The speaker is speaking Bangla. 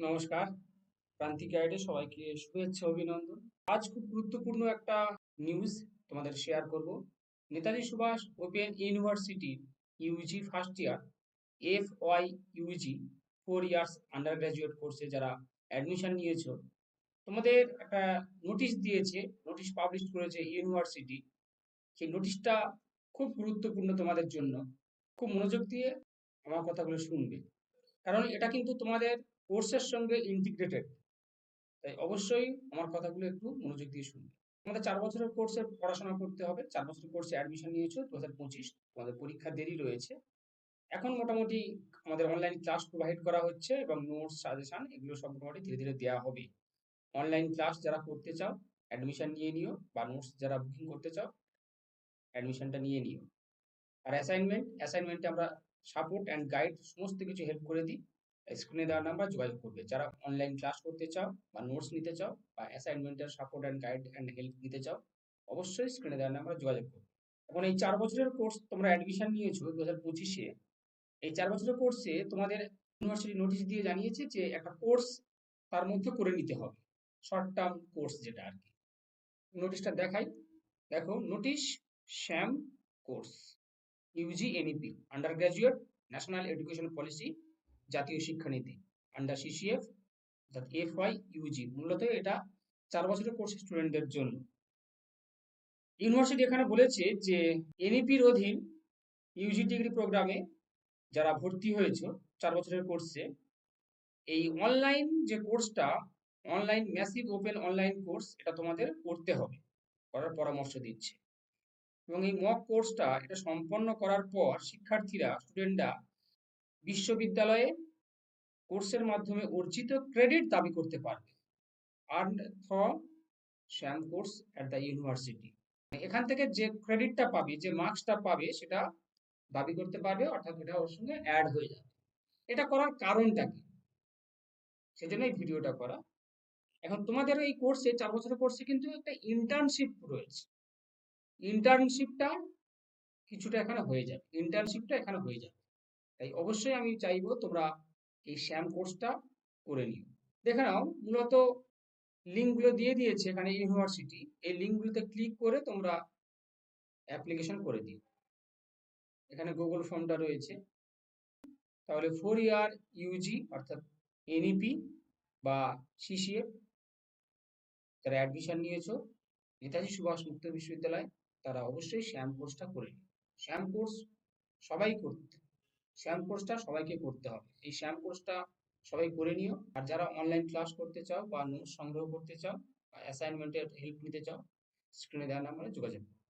নমস্কার, প্রান্তিক গাইডে সবাইকে শুভেচ্ছা অভিনন্দন। আজ খুব গুরুত্বপূর্ণ একটা নিউজ তোমাদের শেয়ার করব। Netaji Subhash open university UG first year FY UG 4 years under graduate কোর্সে যারা অ্যাডমিশন নিয়েছো, তোমাদের একটা নোটিশ দিয়েছে, নোটিশ পাবলিশ করেছে ইউনিভার্সিটি। সেই নোটিশটা খুব গুরুত্বপূর্ণ তোমাদের জন্য। খুব মনোযোগ দিয়ে আমার কথাগুলো শুনবে, কারণ এটা কিন্তু তোমাদের কোর্সের সঙ্গে ইন্টিগ্রেটেড। তাই অবশ্যই আমার কথাগুলো একটু মনোযোগ দিয়ে শুনবে। তোমাদের 4 বছরের কোর্সে পড়াশোনা করতে হবে। 4 বছরের কোর্সে অ্যাডমিশন নিয়েছো 2025, তোমাদের পরীক্ষা দেরি রয়েছে। এখন মোটামুটি আমাদের অনলাইন ক্লাস প্রোভাইড করা হচ্ছে এবং নোটস, সাজেশন এগুলো সব মোটামুটি ধীরে ধীরে দেওয়া হবে। অনলাইন ক্লাস যারা করতে চাও অ্যাডমিশন নিয়ে নিও, বা নোটস যারা বুকিং করতে চাও অ্যাডমিশনটা নিয়ে নিও। আর অ্যাসাইনমেন্টে আমরা সাপোর্ট অ্যান্ড গাইড সমস্ত কিছু হেল্প করে দিই। স্ক্রিনে দেওয়ার নাম্বার যোগাযোগ করবে যারা অনলাইন ক্লাস করতে চাও বা নোটস নিতে চাও বা অ্যাসাইনমেন্টের support and guide and help নিতে চাও, অবশ্যই স্ক্রিনে দেওয়ার নাম্বার যোগাযোগ করবে। এখন এই 4 বছরের কোর্স তোমরা অ্যাডমিশন নিয়েছো 2025-এ। এই 4 বছরের কোর্সে তোমাদের ইউনিভার্সিটি নোটিশ দিয়ে জানিয়েছে যে একটা কোর্স তার মধ্যে করে নিতে হবে, শর্ট টার্ম কোর্স যেটা আর কি। নোটিশটা দেখাই, দেখো নোটিশ। শ্যাম course UG NEP under graduate national education policy, জাতীয় শিক্ষানীতি আন্ডার সিসিএফ FY ইউজি। মূলত এটা 4 বছরের কোর্স স্টুডেন্টদের জন্য। ইউনিভার্সিটি এখানে বলেছে যে এনইপির অধীন ইউজি ডিগ্রি প্রোগ্রামে যারা ভর্তি হয়েছে 4 বছরের কোর্সে, এই অনলাইন যে কোর্সটা, online massive open online course, এটা তোমাদের করতে হবে, করার পরামর্শ দিচ্ছে। এবং এই মক কোর্সটা এটা সম্পন্ন করার পর শিক্ষার্থীরা, স্টুডেন্টরা বিশ্ববিদ্যালয়ে কোর্সের মাধ্যমে অর্জিত ক্রেডিট দাবি করতে পারবে, earned from Shyam course at the university. এখান থেকে যে ক্রেডিটটা পাবে, যে মার্কসটা পাবে, সেটা দাবি করতে পারবে, অর্থাৎ এটা ওর সঙ্গে অ্যাড হয়ে যাবে। এটা করার কারণটা কি, সেজন্য এই ভিডিওটা করা। এখন তোমাদের এই কোর্সে, 4 বছরের কোর্সে কিন্তু একটা ইন্টার্নশিপ রয়েছে। ইন্টার্নশিপটা কিছুটা এখানে হয়ে যাবে, ইন্টার্নশিপটা এখানে হয়ে যাবে। তাই অবশ্যই আমি চাইবো তোমরা এই শ্যাম কোর্সটা করে নিও। দেখে নাও, মূলত লিঙ্কগুলো দিয়ে দিয়েছে এখানে ইউনিভার্সিটি। এই লিঙ্কগুলোতে ক্লিক করে তোমরা অ্যাপ্লিকেশন করে দিও। এখানে গুগল ফর্মটা রয়েছে। তাহলে 4 ইয়ার ইউজি অর্থাৎ এনইপি বা সিসিএফ যারা অ্যাডমিশন নিয়েছো নেতাজি সুভাষ মুক্ত বিশ্ববিদ্যালয়, তারা অবশ্যই শ্যাম কোর্সটা করে নিও। শ্যাম কোর্স সবাই করতে, শ্যাম কোর্সটা সবাইকে করতে হবে। এই শ্যাম কোর্সটা সবাই করে নিও। আর যারা অনলাইন ক্লাস করতে চাও বা নোটস সংগ্রহ করতে চাও বা অ্যাসাইনমেন্টের হেল্প নিতে চাও, স্ক্রিনে দেওয়া নাম্বারে যোগাযোগ করো।